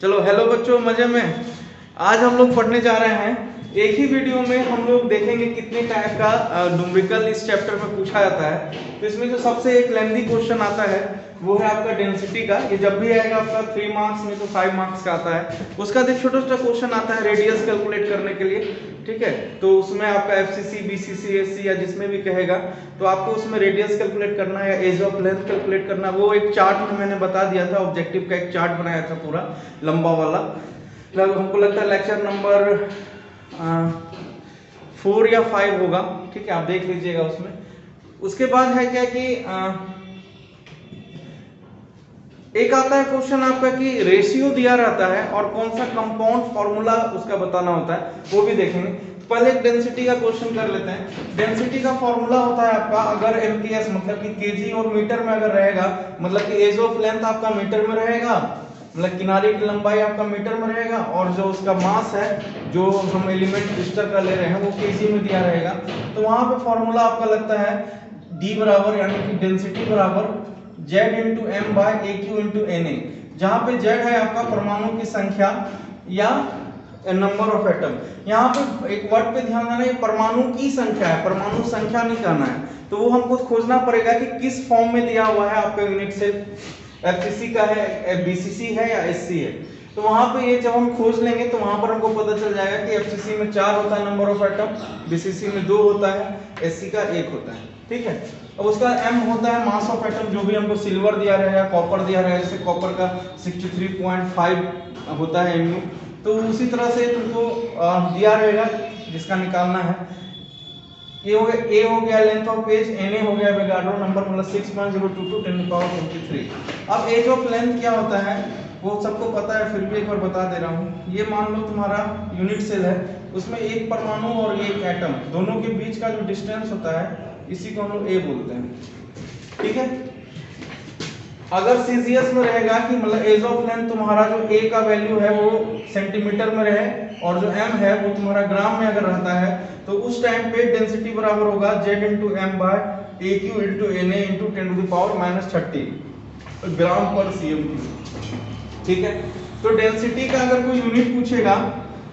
चलो हेलो बच्चों, मजे में। आज हम लोग पढ़ने जा रहे हैं। एक ही वीडियो में हम लोग देखेंगे कितने टाइप का न्यूमेरिकल इस चैप्टर में पूछा जाता है। तो इसमें जो सबसे एक लेंथी क्वेश्चन आता है वो है आपका डेंसिटी का। ये जब भी आएगा आपका 3 मार्क्स में तो 5 मार्क्स का आता है। उसका एक छोटा छोटा क्वेश्चन आता है रेडियस कैलकुलेट करने के लिए, ठीक है। तो उसमें आपका एफसीसी, बीसीसी, एससी या जिसमें भी कहेगा तो आपको उसमें रेडियस कैलकुलेट करना है या एज ऑफ लेंथ कैलकुलेट करना है। वो एक चार्ट में मैंने बता दिया था, ऑब्जेक्टिव का एक चार्ट बनाया था पूरा लंबा वाला। हमको लगता है लेक्चर नंबर 4 या 5 होगा, ठीक है, आप देख लीजिएगा उसमें। उसके बाद है क्या कि एक आता है क्वेश्चन आपका कि रेशियो दिया रहता है और कौन सा कंपाउंड फॉर्मूला उसका बताना होता है, वो भी देखेंगे। पहले एक डेंसिटी का क्वेश्चन कर लेते हैं। डेंसिटी का फॉर्मूला होता है आपका, अगर एमकेएस मतलब कि केजी और मीटर में अगर रहेगा, मतलब कि एज ऑफ लेंथ आपका मीटर में रहेगा, मतलब किनारे की लंबाई आपका मीटर में रहेगा, और जो उसका मास है जो हम एलिमेंट क्रिस्टल का ले रहे हैं वो केजी में दिया रहेगा। तो वहां पे फॉर्मूला आपका लगता है डी बराबर यानी कि डेंसिटी बराबर Z into M by A cube into N A, जहां पे Z है आपका परमाणु की संख्या या नंबर ऑफ एटम। यहाँ पे एक वर्ड पे ध्यान देना, ये परमाणु की संख्या है, परमाणु संख्या नहीं कहना है। तो वो हमको खोजना पड़ेगा कि किस फॉर्म में दिया हुआ है आपका यूनिट सेल, एफसीसी का है, बीसीसी है या एससी है। तो वहां पे ये जब हम खोज लेंगे तो वहां पर हमको पता चल जाएगा कि एफसीसी में 4 होता है नंबर ऑफ एटम, बीसीसी में 2 होता है, एससी का 1 होता है, ठीक है। अब उसका m होता है मास ऑफ एटम, जो भी हमको सिल्वर दिया रहेगा, कॉपर दिया रहेगा, जैसे कॉपर का 63.5 होता है mu। तो उसी तरह से तुमको दिया रहेगा जिसका निकालना है। ये हो गया, a हो गया लेंथ ऑफ पेज, na हो गया एवोगाड्रो नंबर, मतलब 6.022 10 to power 23। अब एज ऑफ लेंथ क्या होता है वो सबको पता है, फिर भी एक बार बता दे रहा हूँ। ये मान लो तुम्हारा यूनिट सेल है, उसमें एक परमाणु और एक एटम, दोनों के बीच का जो डिस्टेंस होता है इसी को हम लोग ए बोलते हैं, ठीक है। अगर सीजीएस में रहेगा कि मतलब एज ऑफ लेंथ तुम्हारा जो ए का वैल्यू है वो सेंटीमीटर में रहे और जो एम है वो तुम्हारा ग्राम में अगर रहता है, तो उस टाइम पे डेंसिटी बराबर होगा Z into M by A cube into N A into 10 to the power -30 gram per CM Q, ठीक है। तो डेंसिटी का अगर कोई यूनिट पूछेगा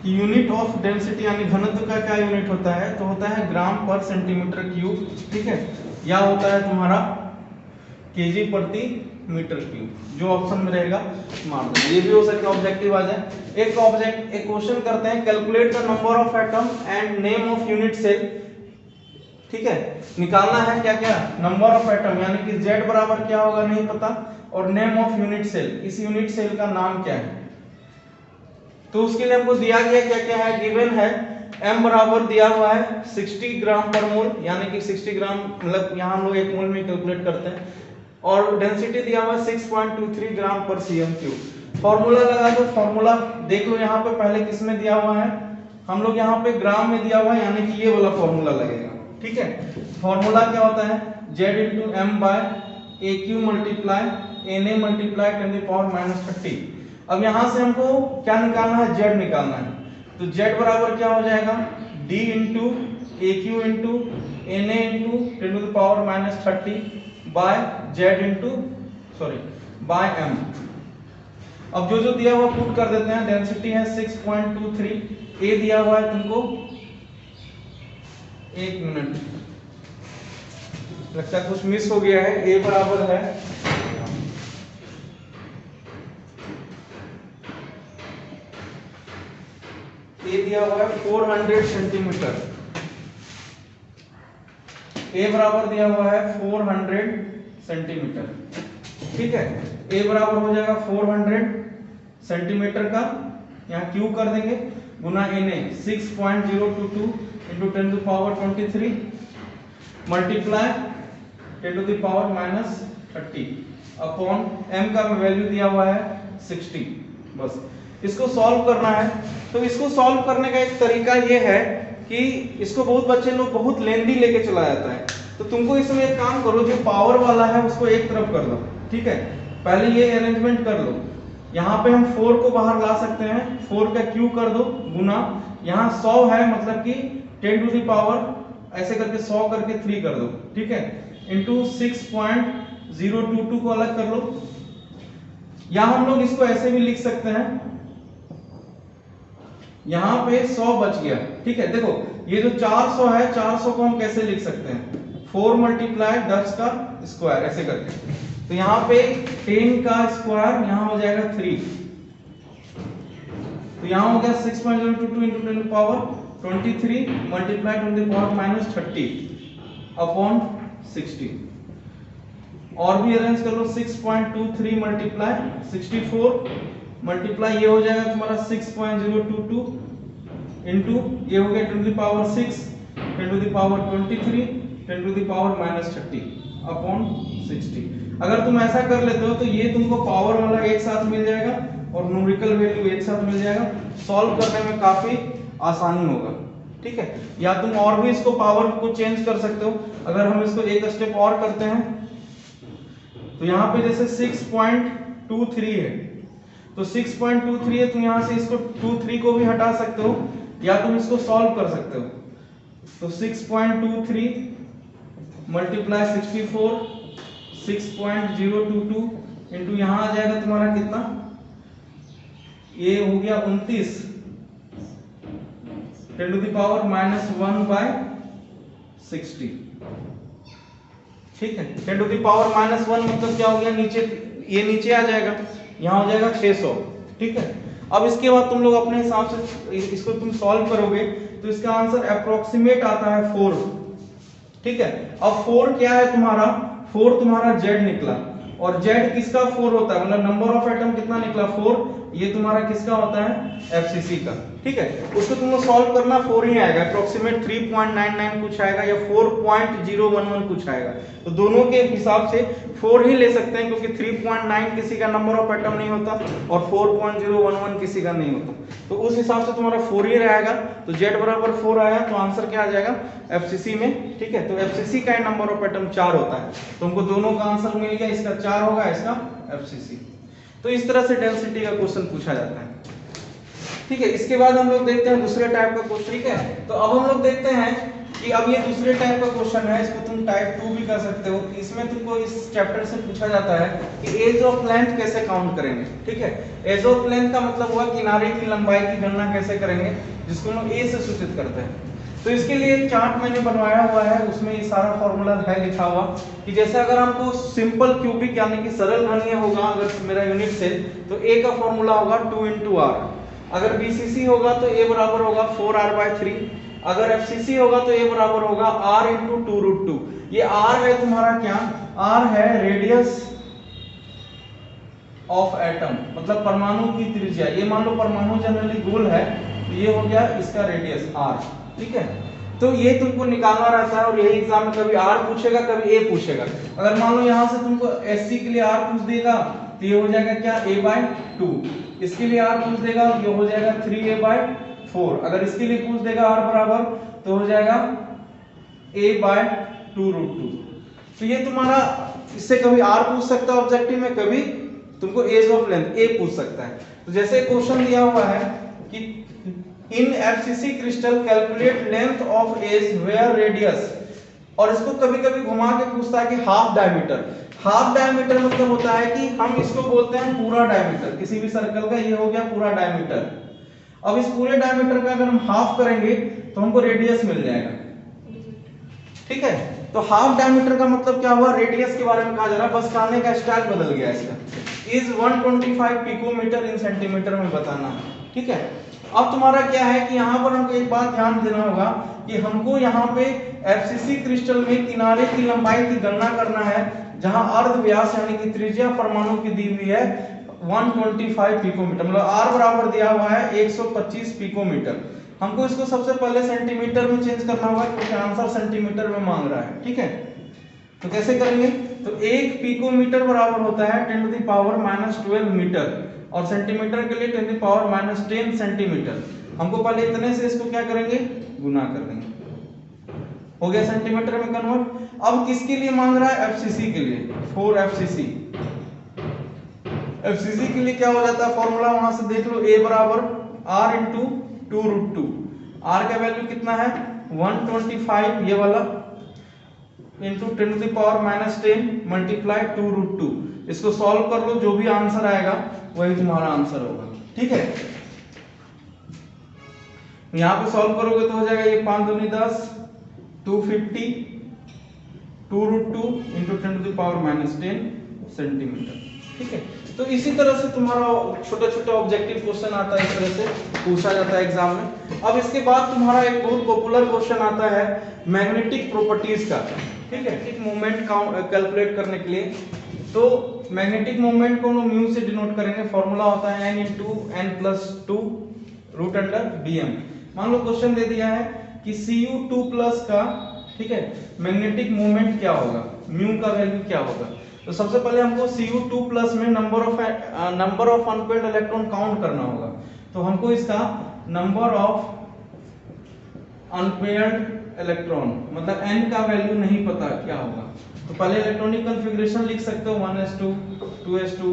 कि यूनिट ऑफ डेंसिटी यानी घनत्व का क्या यूनिट होता है, तो होता है ग्राम पर सेंटीमीटर क्यूब, ठीक है, या होता है तुम्हारा केजी प्रति मीटर क्यूब, जो ऑप्शन में रहेगा मार दो। ये भी हो सकता है ऑब्जेक्टिव आ जाए। एक क्वेश्चन करते हैं, calculate the number of atom and name of unit cell, ठीक है। निकालना है क्या क्या, नंबर ऑफ एटम यानी कि Z बराबर क्या होगा नहीं पता, और नेम ऑफ यूनिट सेल, इस यूनिट सेल का नाम क्या है। तो उसके लिए हमको दिया गया क्या क्या है, गिवन है m बराबर दिया हुआ है 60 ग्राम पर मोल, यानी कि 60 ग्राम मतलब यहाँ हम लोग एक मोल में कैलकुलेट करते हैं, और डेंसिटी दिया हुआ है 6.23 ग्राम पर सीएम क्यूब। फॉर्मूला लगा दो, फॉर्मूला देख लो यहाँ पे पहले किस में दिया हुआ है, हम लोग यहाँ पे ग्राम में दिया हुआ है, यानी कि ये वाला फॉर्मूला लगेगा, ठीक है। फॉर्मूला क्या होता है, Z into M by A cube multiply N A multiply 10 to the power -30। अब यहां से हमको क्या निकालना है, Z निकालना है। तो Z बराबर क्या हो जाएगा, D into A cube into N A into 10 to the power -30 by Z into by M। अब जो जो दिया हुआ पुट कर देते हैं। डेंसिटी है 6.23, A दिया हुआ है तुमको, एक मिनट लगता है कुछ मिस हो गया है। A बराबर है दिया हुआ है 400 सेंटीमीटर, A बराबर दिया हुआ है 400 सेंटीमीटर, ठीक है। A बराबर हो जाएगा 400 सेंटीमीटर का, यहाँ क्यू कर देंगे, गुना Na 6.022 into 10 to the power 23 multiply 10 to the power -30 upon m का वैल्यू दिया हुआ है 60। बस इसको सॉल्व करना है। तो इसको सॉल्व करने का एक तरीका ये है कि इसको बहुत बच्चे लोग बहुत लेंदी लेके चला जाता है। तो तुमको इसमें एक काम करो, जो पावर वाला है उसको एक तरफ कर दो, ठीक है। पहले ये अरेंजमेंट कर लो, यहाँ पे हम 4 को बाहर ला सकते हैं, 4 का क्यू कर दो, गुना यहाँ 100 है मतलब कि 10 to the power ऐसे करके 100 करके 3 कर दो, ठीक है, इंटू 6.022 को अलग कर लो। या हम लोग इसको ऐसे भी लिख सकते हैं यहाँ पे 100 बच गया, ठीक है। देखो ये जो 400 है, 400 को हम कैसे लिख सकते हैं, 4 मल्टीप्लाई 10 का स्क्वायर ऐसे करके। तो यहाँ पे 10 का स्क्वायर यहाँ हो जाएगा 3, तो यहाँ हो गया 6.022 into 10 to power 23 multiply 10 to power minus 30 upon 60। और भी अरेंज कर लो, 6.23 मल्टीप्लाई 64 मल्टीप्लाई ये हो जाएगा तुम्हारा 6.022 इंटू ये हो गया 10 to power 6 10 to power 23 10 to power minus 30 upon 60। अगर तुम ऐसा कर लेते हो तो ये तुमको पावर वाला एक साथ मिल जाएगा और न्यूमेरिकल वैल्यू एक साथ मिल जाएगा, सॉल्व करने में काफी आसानी होगा, ठीक है। या तुम और भी इसको पावर को चेंज कर सकते हो। अगर हम इसको एक स्टेप और करते हैं तो यहाँ पे जैसे 6.23 है, तो 6.23 है, तुम यहाँ से इसको 23 को भी हटा सकते हो या तुम इसको सॉल्व कर सकते हो। तो 6.23 मल्टीप्लाई 64 6.022 इंटू यहाँ आ जाएगा तुम्हारा कितना, ये हो गया 29 10 टू द पावर माइनस 1/60, ठीक है। 10 टू द पावर माइनस 1 मतलब क्या हो गया, नीचे ये नीचे आ जाएगा, यहाँ हो जाएगा 600, ठीक है। अब इसके बाद तुम लोग अपने हिसाब से इसको तुम सॉल्व करोगे तो इसका आंसर अप्रोक्सीमेट आता है 4, ठीक है। अब 4 क्या है तुम्हारा, 4 तुम्हारा Z निकला, और Z किसका 4 होता है, मतलब नंबर ऑफ एटम कितना निकला 4, ये तुम्हारा किसका होता है FCC का, ठीक है। उसको तुमको सॉल्व करना 4 ही आएगा, अप्रोक्सीमेट 3.99 कुछ आएगा या 4.011 कुछ आएगा, तो दोनों के हिसाब से 4 ही ले सकते हैं क्योंकि 3.9 किसी का नंबर ऑफ एटम नहीं होता और 4.011 किसी का नहीं होता, तो उस हिसाब से तुम्हारा 4 ही रहेगा। तो Z बराबर 4 आया तो आंसर क्या आ जाएगा FCC में, ठीक है। तो FCC का नंबर ऑफ एटम 4 होता है, तो हमको दोनों का आंसर मिल गया, इसका 4 होगा, इसका FCC। तो इस तरह से डेंसिटी का क्वेश्चन पूछा जाता है, ठीक है। इसके बाद हम लोग देखते हैं दूसरे टाइप का क्वेश्चन, ठीक है। तो अब हम लोग देखते हैं कि अब ये दूसरे टाइप का क्वेश्चन है, इसको तुम टाइप 2 भी कर सकते हो। इसमें तुमको इस चैप्टर से पूछा जाता है कि एज ऑफ लेंथ कैसे काउंट करेंगे, ठीक है। एज ऑफ लेंथ का मतलब हुआ किनारे की लंबाई की गणना कैसे करेंगे, जिसको हम ए से सूचित करते हैं। तो इसके लिए एक चार्ट मैंने बनवाया हुआ है, उसमें ये सारा फॉर्मूला है लिखा हुआ कि जैसे अगर हमको सिंपल क्यूबिक यानी कि सरल घनीय होगा अगर मेरा यूनिट से, तो ए का फॉर्मूला होगा 2 × r। अगर BCC होगा तो a बराबर होगा 4r/3, अगर FCC होगा तो a बराबर होगा r × 2√2। ये r है तुम्हारा क्या, r है रेडियस ऑफ एटम, मतलब परमाणु की त्रिज्या। ये मान लो परमाणु जनरली गोल है, तो ये हो गया इसका रेडियस r, ठीक है। तो ये तुमको निकालना रहता है और यही एग्जाम में कभी r पूछेगा कभी a पूछेगा। अगर मान लो यहाँ से तुमको SC के लिए r पूछ देगा तो ये हो जाएगा क्या a/2, इसके लिए r पूछ देगा ये हो जाएगा 3a/4, अगर इसके लिए पूछ देगा r बराबर तो हो जाएगा a/2√2। तो ये तुम्हारा, इससे कभी r पूछ सकता है ऑब्जेक्टिव में, कभी तुमको एज ऑफ लेंथ a पूछ सकता है। तो जैसे क्वेश्चन दिया हुआ है कि in FCC crystal calculate length of edge where radius, और इसको कभी कभी घुमा के पूछता है कि हाफ डायमीटर। हाफ डायमीटर मतलब होता है कि हम इसको बोलते हैं पूरा डायमीटर, किसी भी सर्कल का ये हो गया पूरा डायमीटर। अब इस पूरे डायमीटर का अगर हम हाफ करेंगे तो हमको रेडियस मिल जाएगा, ठीक है। तो हाफ डायमीटर का मतलब क्या हुआ, रेडियस के बारे में कहा जा रहा है, बस कहने का स्टाइल बदल गया इसका। इज 125 पिकोमीटर इन सेंटीमीटर में बताना, ठीक है। अब तुम्हारा क्या है कि यहाँ पर हमको एक बात ध्यान देना होगा कि हमको यहाँ पे FCC क्रिस्टल में किनारे की लंबाई की गणना करना है, जहां अर्ध व्यास यानी कि त्रिज्या परमाणु की दी हुई है 125 पिकोमीटर, मतलब r बराबर दिया हुआ है 125 पिकोमीटर। हमको इसको सबसे पहले सेंटीमीटर में चेंज करना होगा क्योंकि आंसर सेंटीमीटर में मांग रहा है, ठीक है। तो कैसे करेंगे, तो 1 पिकोमीटर बराबर होता है 10 टू द पावर -12 मीटर, और सेंटीमीटर के लिए 10 टू द पावर -10 सेंटीमीटर। हमको पहले इतने से इसको क्या करेंगे, गुना कर देंगे, हो गया सेंटीमीटर में कन्वर्ट। अब किसके लिए मांग रहा है, FCC के लिए, 4 FCC। FCC के लिए क्या हो जाता है फॉर्मूला, वहां से देख लो, a बराबर r × 2√2। r का वैल्यू कितना है 125, ये वाला, into 10 to the power -10 multiply 2√2। इसको सॉल्व कर लो, जो भी आंसर आएगा वही तुम्हारा आंसर होगा, ठीक है। यहाँ पे सॉल्व करोगे तो हो जाएगा ये 5 दूनी 10, 250 2√2 इंटू 10⁻⁻10 सेंटीमीटर। ठीक है, तो इसी तरह से तुम्हारा छोटा छोटा ऑब्जेक्टिव क्वेश्चन आता है, इस तरह से पूछा जाता है एग्जाम में। अब इसके बाद तुम्हारा एक बहुत पॉपुलर क्वेश्चन आता है मैग्नेटिक प्रॉपर्टीज का। ठीक है, एक मोमेंट कैलकुलेट करने के लिए, तो मैग्नेटिक मोमेंट को हम म्यू से डिनोट करेंगे। फॉर्मूला होता है n × n+2 √Bm। मान लो क्वेश्चन दे दिया है कि Cu2+ का, ठीक है, मैग्नेटिक मोमेंट क्या होगा, म्यू का वैल्यू क्या होगा। तो सबसे पहले हमको Cu2+ में number of unpaired electron count करना होगा। तो हमको इसका नंबर ऑफ अनपेयर्ड इलेक्ट्रॉन मतलब n का वैल्यू नहीं पता क्या होगा, तो पहले इलेक्ट्रॉनिक कॉन्फ़िगरेशन लिख सकते हो 1s2 2s2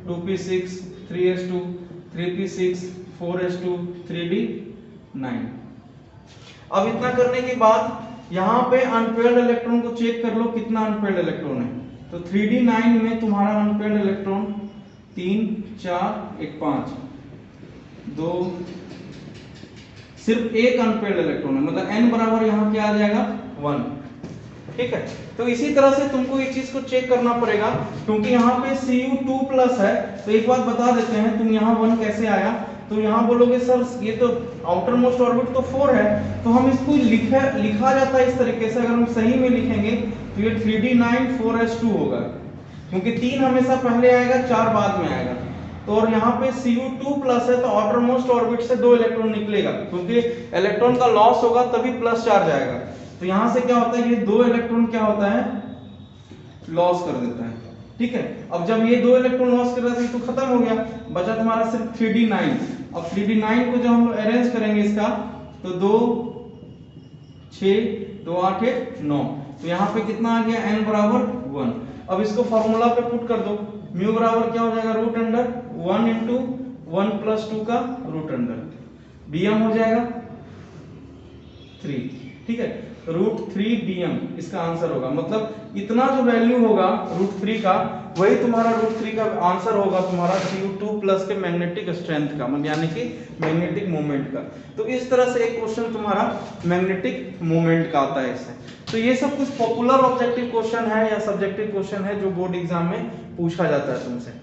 2p6 3s2 3p6 4s2 3d9। अब इतना करने के बाद यहाँ पे अनपेयर्ड इलेक्ट्रॉन को चेक कर लो कितना अनपेयर्ड इलेक्ट्रॉन है। तो 3d9 में तुम्हारा अनपेयर्ड इलेक्ट्रॉन 3 4 1 5 2, सिर्फ एक अनपेयर्ड इलेक्ट्रॉन है, मतलब n बराबर यहाँ क्या आ जाएगा 1। ठीक है, तो इसी तरह से तुमको एक चीज को चेक करना पड़ेगा, क्योंकि यहाँ पे Cu2+ है। तो एक बात बता देते हैं, तुम यहाँ 1 कैसे आया, तो यहाँ बोलोगे सर ये तो आउटर मोस्ट ऑर्बिट तो 4 है, तो हम इसको लिखा जाता है इस तरीके से। अगर हम सही में लिखेंगे तो ये 3d9 4s2 होगा, क्योंकि 3 हमेशा पहले आएगा 4 बाद में आएगा। तो और यहाँ पे Cu2+ है, तो आउटर मोस्ट ऑर्बिट से 2 इलेक्ट्रॉन निकलेगा, क्योंकि इलेक्ट्रॉन का लॉस होगा तभी प्लस चार्ज आएगा। तो यहाँ से क्या होता है, ये 2 इलेक्ट्रॉन क्या होता है, लॉस कर देता है। ठीक है, अब जब ये 2 इलेक्ट्रॉन लॉस कर रहा है तो खत्म हो गया, बचा तुम्हारा सिर्फ 3d9। अब 3d9 को जब हम अरेंज करेंगे इसका, तो 2 6 2 8 9, तो यहाँ पे कितना आ गया, n बराबर 1। अब इसको फॉर्मूला पे पुट कर दो, म्यू बराबर क्या हो जाएगा, √1 इंटू 1+2 का √, Bm हो जाएगा 3। ठीक है, √3Bm इसका आंसर होगा। मतलब इतना जो वैल्यू होगा √3 का, वही तुम्हारा √3 का आंसर होगा तुम्हारा Cu2+ के मैग्नेटिक स्ट्रेंथ का, यानी कि मैग्नेटिक मोमेंट का। तो इस तरह से एक क्वेश्चन तुम्हारा मैग्नेटिक मोमेंट का आता है इससे। तो ये सब कुछ पॉपुलर ऑब्जेक्टिव क्वेश्चन है या सब्जेक्टिव क्वेश्चन है जो बोर्ड एग्जाम में पूछा जाता है तुमसे।